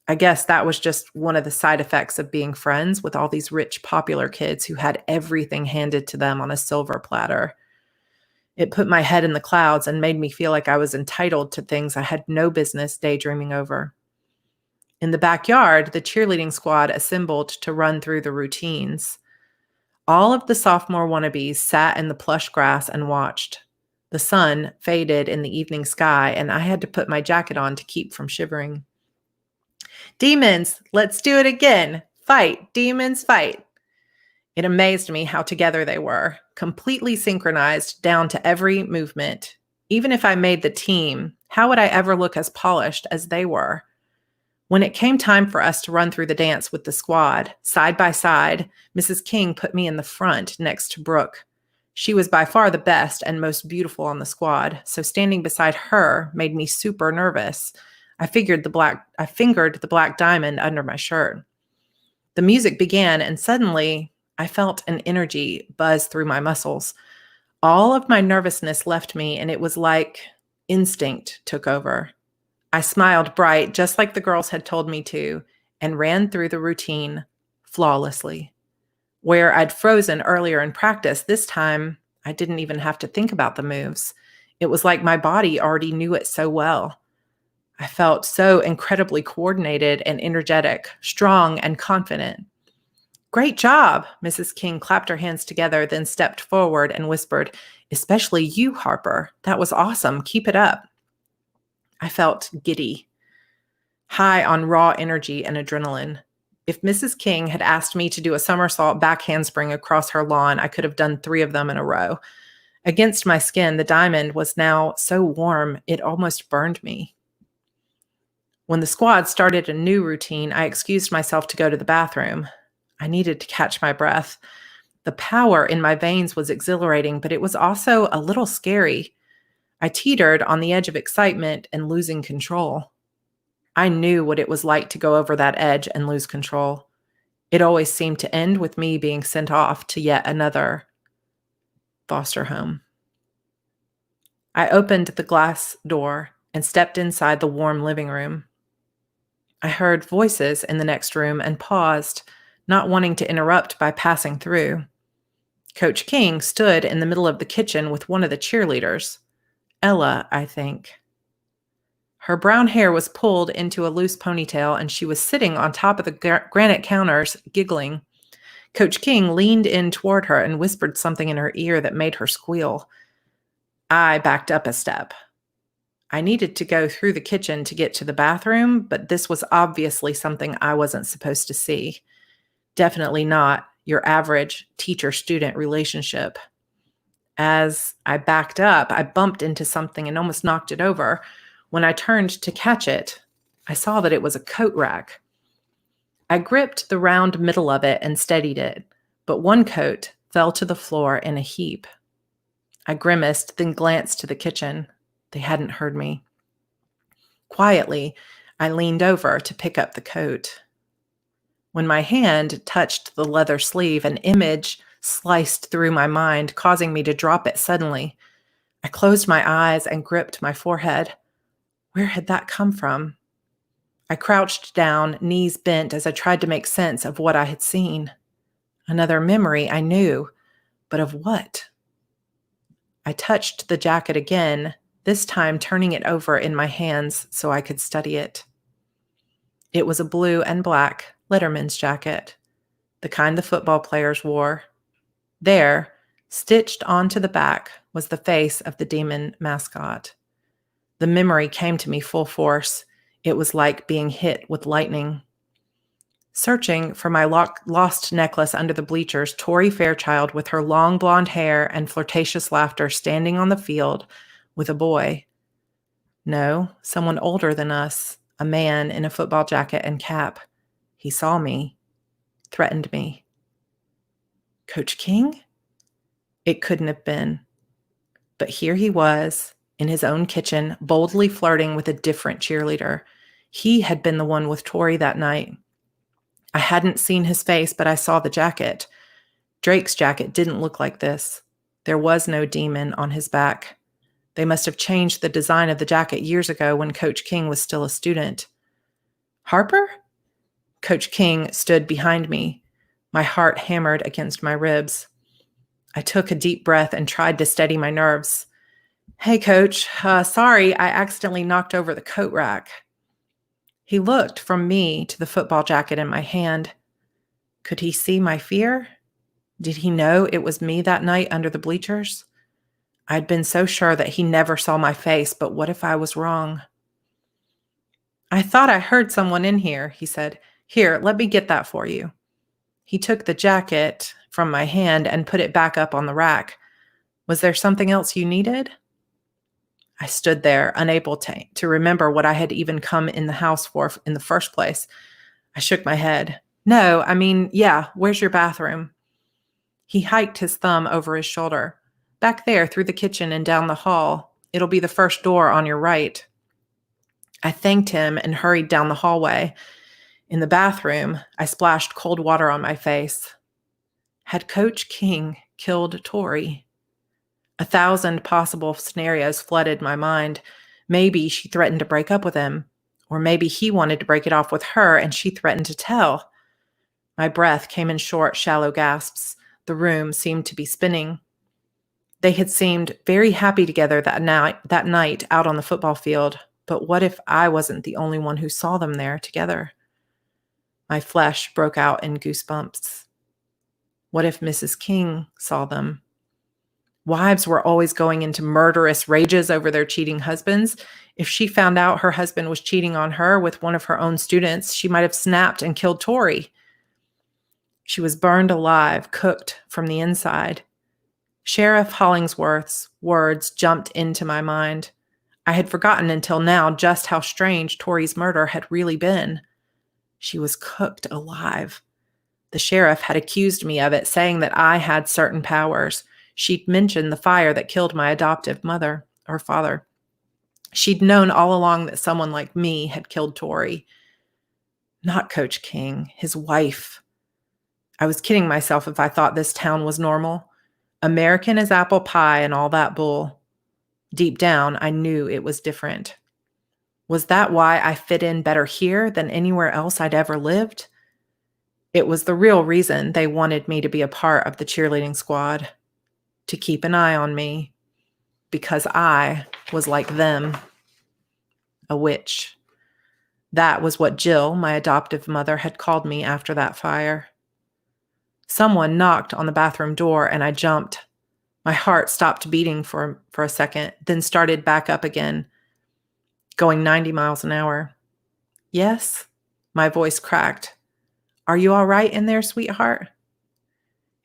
I guess that was just one of the side effects of being friends with all these rich, popular kids who had everything handed to them on a silver platter. It put my head in the clouds and made me feel like I was entitled to things I had no business daydreaming over. In the backyard, the cheerleading squad assembled to run through the routines. All of the sophomore wannabes sat in the plush grass and watched. The sun faded in the evening sky, and I had to put my jacket on to keep from shivering. Demons, let's do it again. Fight, demons, fight. It amazed me how together they were, completely synchronized down to every movement. Even if I made the team, how would I ever look as polished as they were? When it came time for us to run through the dance with the squad, side by side, Mrs. King put me in the front next to Brooke. She was by far the best and most beautiful on the squad, so standing beside her made me super nervous. I fingered the black diamond under my shirt. The music began, and suddenly I felt an energy buzz through my muscles. All of my nervousness left me, and it was like instinct took over. I smiled bright, just like the girls had told me to, and ran through the routine flawlessly. Where I'd frozen earlier in practice, this time I didn't even have to think about the moves. It was like my body already knew it so well. I felt so incredibly coordinated and energetic, strong and confident. Great job, Mrs. King clapped her hands together, then stepped forward and whispered, "Especially you, Harper. That was awesome. Keep it up." I felt giddy, high on raw energy and adrenaline. If Mrs. King had asked me to do a somersault back handspring across her lawn, I could have done 3 of them in a row. Against my skin, the diamond was now so warm it almost burned me. When the squad started a new routine, I excused myself to go to the bathroom. I needed to catch my breath. The power in my veins was exhilarating, but it was also a little scary. I teetered on the edge of excitement and losing control. I knew what it was like to go over that edge and lose control. It always seemed to end with me being sent off to yet another foster home. I opened the glass door and stepped inside the warm living room. I heard voices in the next room and paused, not wanting to interrupt by passing through. Coach King stood in the middle of the kitchen with one of the cheerleaders. Ella, I think. Her brown hair was pulled into a loose ponytail, and she was sitting on top of the granite counters, giggling. Coach King leaned in toward her and whispered something in her ear that made her squeal. I backed up a step. I needed to go through the kitchen to get to the bathroom, but this was obviously something I wasn't supposed to see. Definitely not your average teacher-student relationship. As I backed up, I bumped into something and almost knocked it over. When I turned to catch it, I saw that it was a coat rack. I gripped the round middle of it and steadied it, but one coat fell to the floor in a heap. I grimaced, then glanced to the kitchen. They hadn't heard me. Quietly, I leaned over to pick up the coat. When my hand touched the leather sleeve, an image sliced through my mind, causing me to drop it suddenly. I closed my eyes and gripped my forehead. Where had that come from? I crouched down, knees bent, as I tried to make sense of what I had seen. Another memory, I knew, but of what? I touched the jacket again, this time turning it over in my hands so I could study it. It was a blue and black letterman's jacket, the kind the football players wore. There, stitched onto the back, was the face of the demon mascot. The memory came to me full force. It was like being hit with lightning. Searching for my lost necklace under the bleachers, Tori Fairchild, with her long blonde hair and flirtatious laughter, standing on the field with a boy. No, someone older than us, a man in a football jacket and cap. He saw me, threatened me. Coach King? It couldn't have been. But here he was, in his own kitchen, boldly flirting with a different cheerleader. He had been the one with Tori that night. I hadn't seen his face, but I saw the jacket. Drake's jacket didn't look like this. There was no demon on his back. They must have changed the design of the jacket years ago when Coach King was still a student. Harper? Coach King stood behind me. My heart hammered against my ribs. I took a deep breath and tried to steady my nerves. Hey, Coach, sorry, I accidentally knocked over the coat rack. He looked from me to the football jacket in my hand. Could he see my fear? Did he know it was me that night under the bleachers? I'd been so sure that he never saw my face, but what if I was wrong? I thought I heard someone in here, he said. Here, let me get that for you. He took the jacket from my hand and put it back up on the rack. Was there something else you needed? I stood there, unable to remember what I had even come in the house for in the first place. I shook my head. No, yeah, where's your bathroom? He hiked his thumb over his shoulder. Back there, through the kitchen and down the hall. It'll be the first door on your right. I thanked him and hurried down the hallway. In the bathroom, I splashed cold water on my face. Had Coach King killed Tori? 1,000 possible scenarios flooded my mind. Maybe she threatened to break up with him, or maybe he wanted to break it off with her and she threatened to tell. My breath came in short, shallow gasps. The room seemed to be spinning. They had seemed very happy together that night out on the football field, but what if I wasn't the only one who saw them there together? My flesh broke out in goosebumps. What if Mrs. King saw them? Wives were always going into murderous rages over their cheating husbands. If she found out her husband was cheating on her with one of her own students, she might have snapped and killed Tori. She was burned alive, cooked from the inside. Sheriff Hollingsworth's words jumped into my mind. I had forgotten until now just how strange Tori's murder had really been. She was cooked alive. The sheriff had accused me of it, saying that I had certain powers. She'd mentioned the fire that killed my adoptive mother or father. She'd known all along that someone like me had killed Tori. Not Coach King, his wife. I was kidding myself if I thought this town was normal. American as apple pie and all that bull. Deep down, I knew it was different. Was that why I fit in better here than anywhere else I'd ever lived? It was the real reason they wanted me to be a part of the cheerleading squad, to keep an eye on me, because I was like them, a witch. That was what Jill, my adoptive mother, had called me after that fire. Someone knocked on the bathroom door and I jumped. My heart stopped beating for a second, then started back up again, going 90 miles an hour. Yes? My voice cracked. Are you all right in there, sweetheart?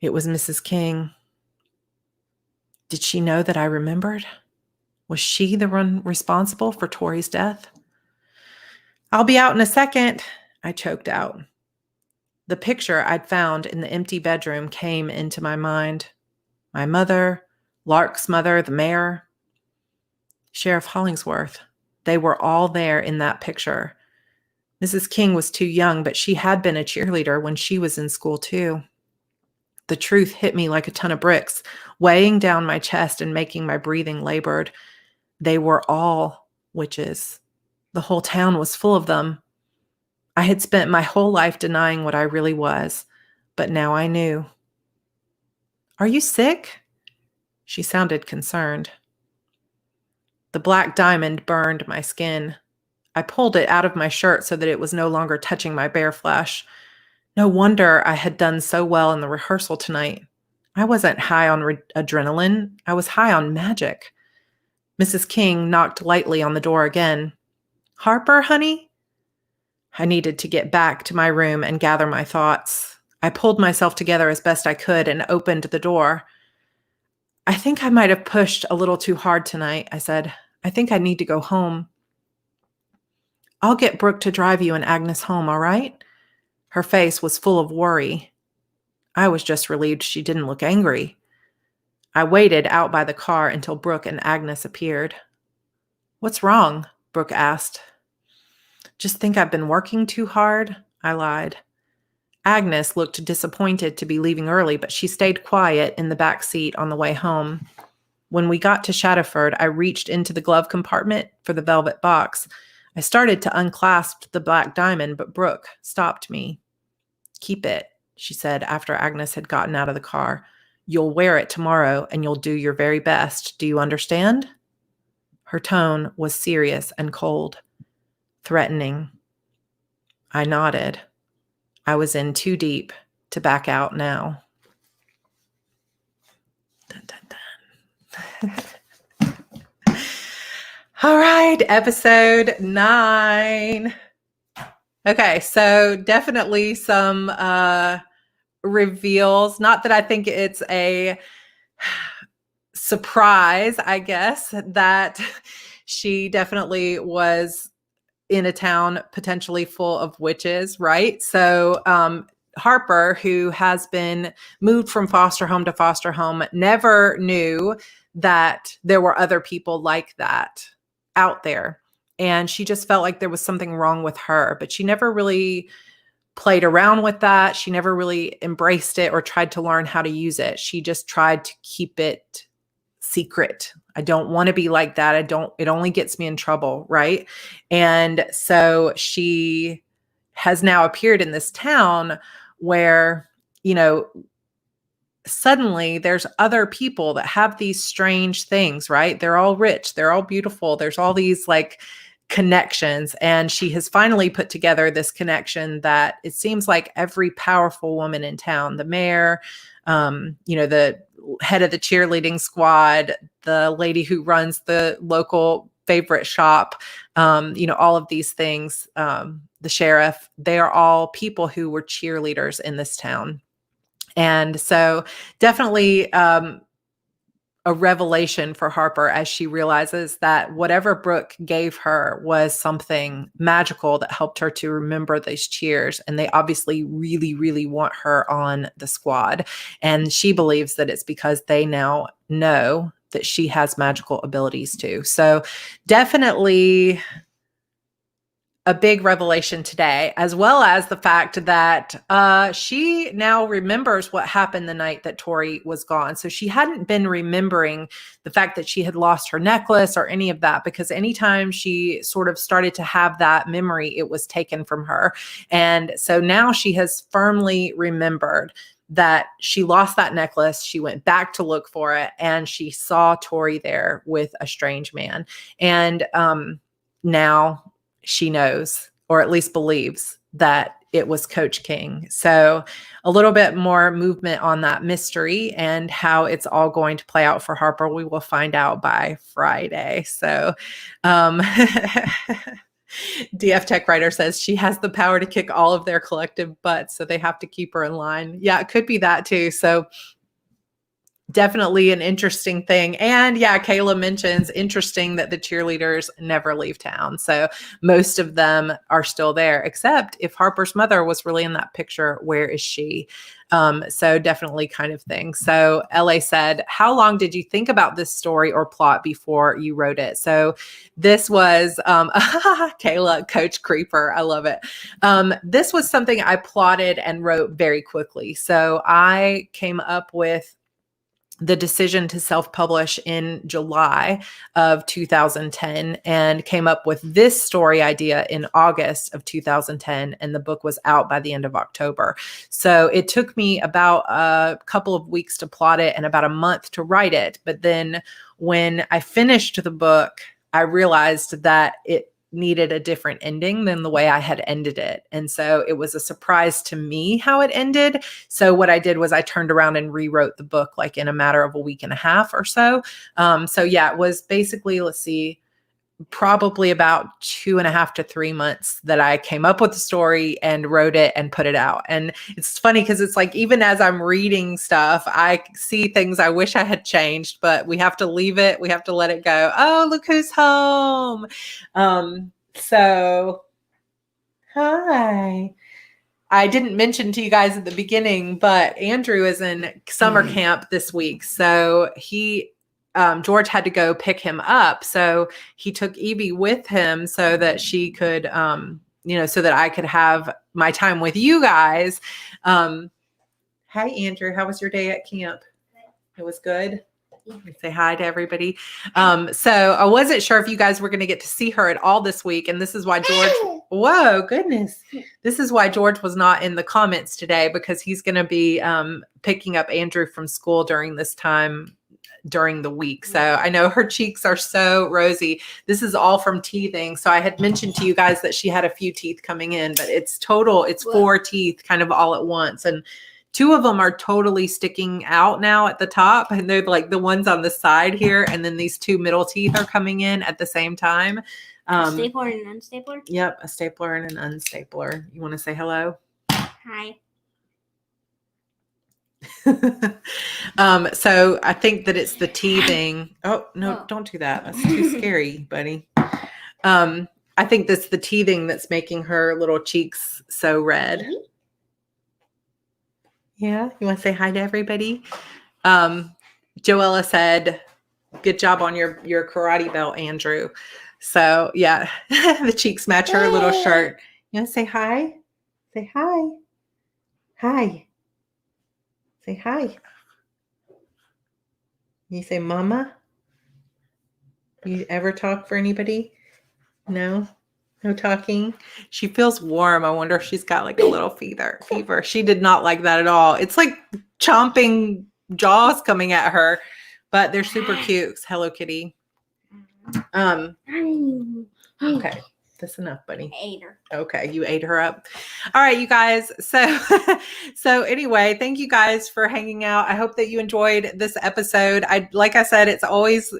It was Mrs. King. Did she know that I remembered? Was she the one responsible for Tori's death? I'll be out in a second, I choked out. The picture I'd found in the empty bedroom came into my mind. My mother, Lark's mother, the mayor, Sheriff Hollingsworth. They were all there in that picture. Mrs. King was too young, but she had been a cheerleader when she was in school too. The truth hit me like a ton of bricks, weighing down my chest and making my breathing labored. They were all witches. The whole town was full of them. I had spent my whole life denying what I really was, but now I knew. Are you sick? She sounded concerned. The black diamond burned my skin. I pulled it out of my shirt so that it was no longer touching my bare flesh. No wonder I had done so well in the rehearsal tonight. I wasn't high on adrenaline. I was high on magic. Mrs. King knocked lightly on the door again. Harper, honey? I needed to get back to my room and gather my thoughts. I pulled myself together as best I could and opened the door. I think I might have pushed a little too hard tonight, I said. I think I need to go home. I'll get Brooke to drive you and Agnes home, all right? Her face was full of worry. I was just relieved she didn't look angry. I waited out by the car until Brooke and Agnes appeared. What's wrong? Brooke asked. Just think I've been working too hard, I lied. Agnes looked disappointed to be leaving early, but she stayed quiet in the back seat on the way home. When we got to Shadowford, I reached into the glove compartment for the velvet box. I started to unclasp the black diamond, but Brooke stopped me. Keep it, she said after Agnes had gotten out of the car. You'll wear it tomorrow and you'll do your very best. Do you understand? Her tone was serious and cold, threatening. I nodded. I was in too deep to back out now. Dun, dun, dun. All right, episode 9. Okay, so definitely some reveals. Not that I think it's a surprise, I guess, that she definitely was in a town potentially full of witches, right? So Harper, who has been moved from foster home to foster home, never knew that there were other people like that out there. And she just felt like there was something wrong with her, but she never really played around with that. She never really embraced it or tried to learn how to use it. She just tried to keep it secret. I don't want to be like that. It only gets me in trouble, right? And so she has now appeared in this town where, suddenly there's other people that have these strange things, right? They're all rich. They're all beautiful. There's all these connections. And she has finally put together this connection that it seems like every powerful woman in town, the mayor, the head of the cheerleading squad, the lady who runs the local favorite shop, all of these things, the sheriff, they are all people who were cheerleaders in this town. And so definitely a revelation for Harper as she realizes that whatever Brooke gave her was something magical that helped her to remember these cheers. And they obviously really, really want her on the squad. And she believes that it's because they now know that she has magical abilities too. So definitely a big revelation today, as well as the fact that she now remembers what happened the night that Tori was gone. So she hadn't been remembering the fact that she had lost her necklace or any of that, because anytime she sort of started to have that memory, it was taken from her. And so now she has firmly remembered that she lost that necklace. She went back to look for it, and she saw Tori there with a strange man. And now she knows, or at least believes, that it was Coach King. So a little bit more movement on that mystery and how it's all going to play out for Harper. We will find out by Friday. So DF Tech Writer says she has the power to kick all of their collective butts, so they have to keep her in line. Yeah, it could be that too. So definitely an interesting thing. And yeah, Kayla mentions interesting that the cheerleaders never leave town. So most of them are still there, except if Harper's mother was really in that picture, where is she? So definitely kind of thing. So LA said, how long did you think about this story or plot before you wrote it? So this was, Kayla, Coach Creeper. I love it. This was something I plotted and wrote very quickly. So I came up with the decision to self-publish in July of 2010 and came up with this story idea in August of 2010. And the book was out by the end of October. So it took me about a couple of weeks to plot it and about a month to write it. But then when I finished the book, I realized that it needed a different ending than the way I had ended it. And so it was a surprise to me how it ended. So what I did was I turned around and rewrote the book like in a matter of a week and a half or so. So yeah, it was basically, let's see, probably about 2.5 to 3 months that I came up with the story and wrote it and put it out. And it's funny because it's like, even as I'm reading stuff, I see things I wish I had changed, but we have to leave it. We have to let it go. Oh, look who's home. So hi. I didn't mention to you guys at the beginning, but Andrew is in summer camp this week. So George had to go pick him up. So he took Evie with him so that she could, so that I could have my time with you guys. Hi, Andrew. How was your day at camp? It was good. Say hi to everybody. So I wasn't sure if you guys were going to get to see her at all this week. And this is why whoa, goodness. This is why George was not in the comments today, because he's going to be picking up Andrew from school during this time during the week. So I know her cheeks are so rosy. This is all from teething. So I had mentioned to you guys that she had a few teeth coming in, but it's 4 teeth kind of all at once. And 2 of them are totally sticking out now at the top. And they're like the ones on the side here. And then these 2 middle teeth are coming in at the same time. A stapler and an unstapler? Yep. A stapler and an unstapler. You want to say hello? Hi. So I think that it's the teething. Oh, no, don't do that. That's too scary, buddy. I think that's the teething that's making her little cheeks so red. Yeah. You want to say hi to everybody? Joella said, good job on your karate belt, Andrew. So yeah, the cheeks match her little shirt. You want to say hi? Say hi. Hi. Say hi. You say mama? You ever talk for anybody? No? No talking? She feels warm. I wonder if she's got like a little fever. She did not like that at all. It's like chomping jaws coming at her, but they're super cute. Hello, kitty. Okay. That's enough, buddy. I ate her. Okay, you ate her up. All right, you guys. So anyway, thank you guys for hanging out. I hope that you enjoyed this episode. Like I said, it's always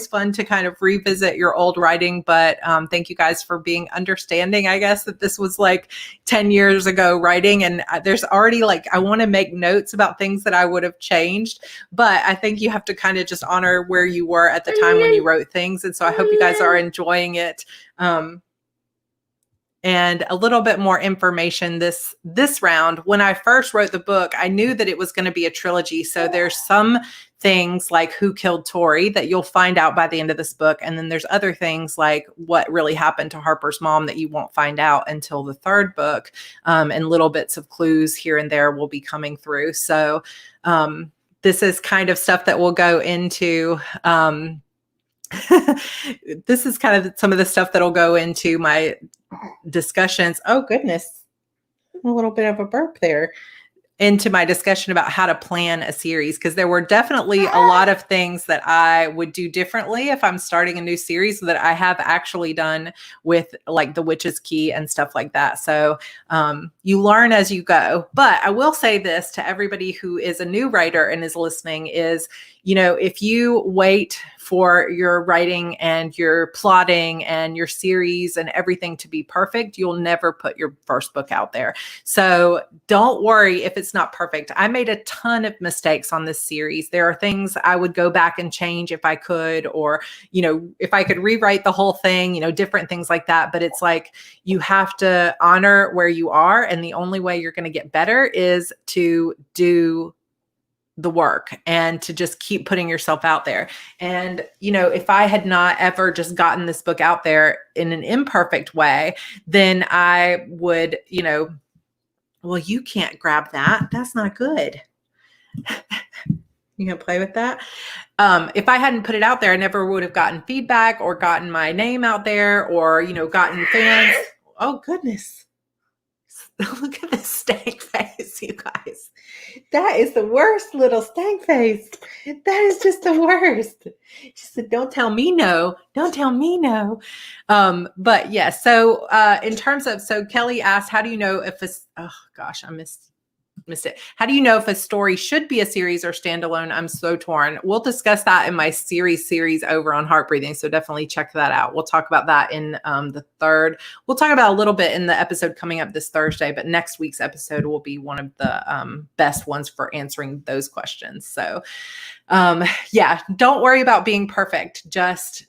fun to kind of revisit your old writing, but thank you guys for being understanding. I guess that this was like 10 years ago writing, and there's already I want to make notes about things that I would have changed, but I think you have to kind of just honor where you were at the time when you wrote things. And so I hope you guys are enjoying it. And a little bit more information this round. When I first wrote the book, I knew that it was going to be a trilogy. So there's some things like who killed Tori that you'll find out by the end of this book. And then there's other things like what really happened to Harper's mom that you won't find out until the 3rd book. And little bits of clues here and there will be coming through. So this is kind of stuff that will go into... this is kind of some of the stuff that'll go into my discussions. Oh, goodness. A little bit of a burp there. Into my discussion about how to plan a series, because there were definitely a lot of things that I would do differently if I'm starting a new series that I have actually done with like The Witch's Key and stuff like that. So you learn as you go. But I will say this to everybody who is a new writer and is listening is, if you wait for your writing and your plotting and your series and everything to be perfect, you'll never put your first book out there. So don't worry if it's not perfect. I made a ton of mistakes on this series. There are things I would go back and change if I could, or, if I could rewrite the whole thing, different things like that. But it's like, you have to honor where you are. And the only way you're going to get better is to do the work and to just keep putting yourself out there. And, if I had not ever just gotten this book out there in an imperfect way, then I would, well, you can't grab that. That's not good. You gonna play with that? If I hadn't put it out there, I never would have gotten feedback or gotten my name out there or, gotten fans. Oh, goodness. Look at this stank face. face, you guys. That is the worst little stank face. That is just the worst. She said, don't tell me no. Don't tell me no. But yeah, so in terms of, so Kelly asked, how do you know if it's, oh gosh, I missed it. How do you know if a story should be a series or standalone? I'm so torn. We'll discuss that in my series over on Heart Breathing. So definitely check that out. We'll talk about that in the third. We'll talk about a little bit in the episode coming up this Thursday, but next week's episode will be one of the best ones for answering those questions. So yeah, don't worry about being perfect. Just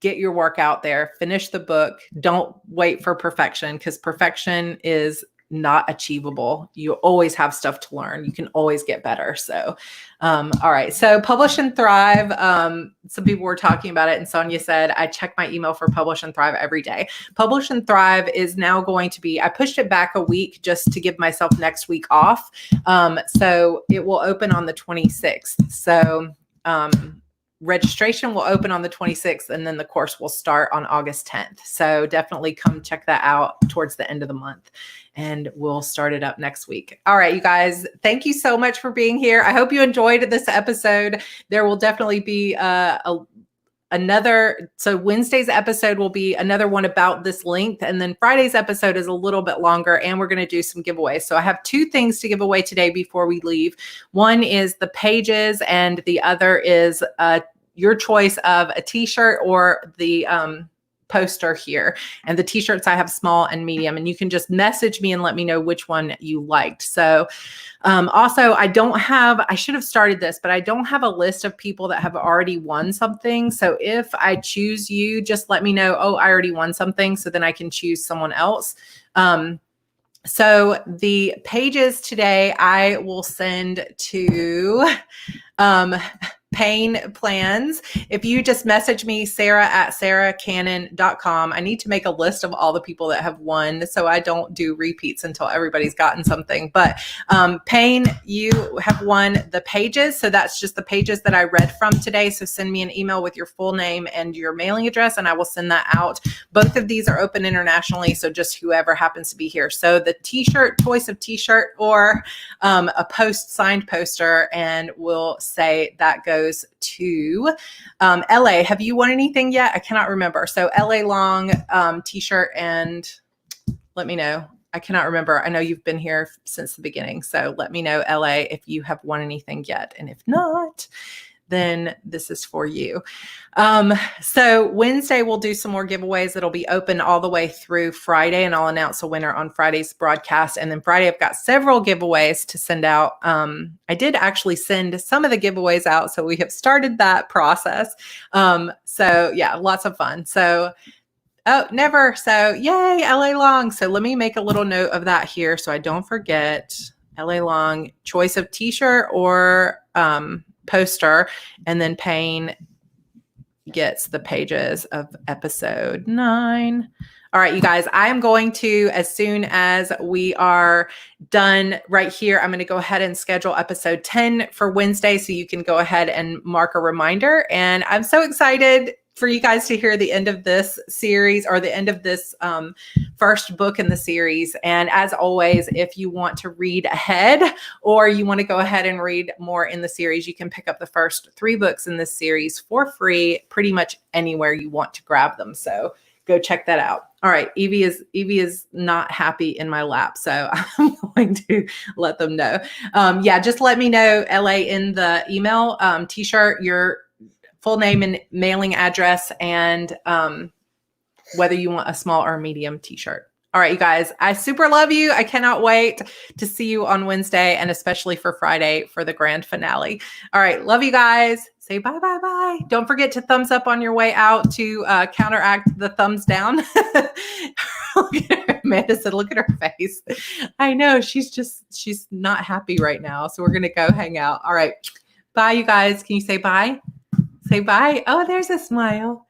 get your work out there, finish the book. Don't wait for perfection, because perfection is not achievable. You always have stuff to learn. You can always get better. So, all right. So Publish and Thrive. Some people were talking about it, and Sonia said, I check my email for Publish and Thrive every day. Publish and Thrive is now going to be, I pushed it back a week just to give myself next week off. So it will open on the 26th. So, registration will open on the 26th, and then the course will start on August 10th. So definitely come check that out towards the end of the month, and we'll start it up next week. All right, you guys, thank you so much for being here. I hope you enjoyed this episode. There will definitely be another, so Wednesday's episode will be another one about this length, and then Friday's episode is a little bit longer, and we're going to do some giveaways. So I have two things to give away today before we leave. One is the pages, and the other is your choice of a t-shirt or the poster here. And the t-shirts I have small and medium, and you can just message me and let me know which one you liked. So also, I should have started this, but I don't have a list of people that have already won something. So if I choose you, just let me know, oh, I already won something, so then I can choose someone else. So the pages today I will send to Pain Plans. If you just message me, sarah@sarahcannon.com. I need to make a list of all the people that have won, so I don't do repeats until everybody's gotten something. But Pain, you have won the pages. So that's just the pages that I read from today. So send me an email with your full name and your mailing address, and I will send that out. Both of these are open internationally, so just whoever happens to be here. So the t-shirt, choice of t-shirt or a signed poster, and we'll say that goes to LA. Have you won anything yet? I cannot remember. So LA long t-shirt, and let me know. I cannot remember. I know you've been here since the beginning. So let me know, LA, if you have won anything yet. And if not, then this is for you. So Wednesday, we'll do some more giveaways. It'll be open all the way through Friday, and I'll announce a winner on Friday's broadcast. And then Friday, I've got several giveaways to send out. I did actually send some of the giveaways out, so we have started that process. So yeah, lots of fun. So never. So yay, LA Long. So let me make a little note of that here so I don't forget. LA Long, choice of t-shirt or poster, and then Payne gets the pages of episode 9. All right, you guys, I am going to, as soon as we are done right here, I'm going to go ahead and schedule episode 10 for Wednesday, so you can go ahead and mark a reminder. And I'm so excited for you guys to hear the end of this series, or the end of this first book in the series. And as always, if you want to read ahead, or you want to go ahead and read more in the series, you can pick up the first 3 books in this series for free, pretty much anywhere you want to grab them. So go check that out. All right, Evie is not happy in my lap, so I'm going to let them know. Yeah, just let me know, LA, in the email, t-shirt, your full name and mailing address, and whether you want a small or medium t-shirt. All right, you guys, I super love you. I cannot wait to see you on Wednesday, and especially for Friday for the grand finale. All right, love you guys. Say bye, bye, bye. Don't forget to thumbs up on your way out to counteract the thumbs down. Amanda said, look at her face. I know, she's not happy right now. So we're going to go hang out. All right, bye, you guys. Can you say bye? Say bye. Oh, there's a smile.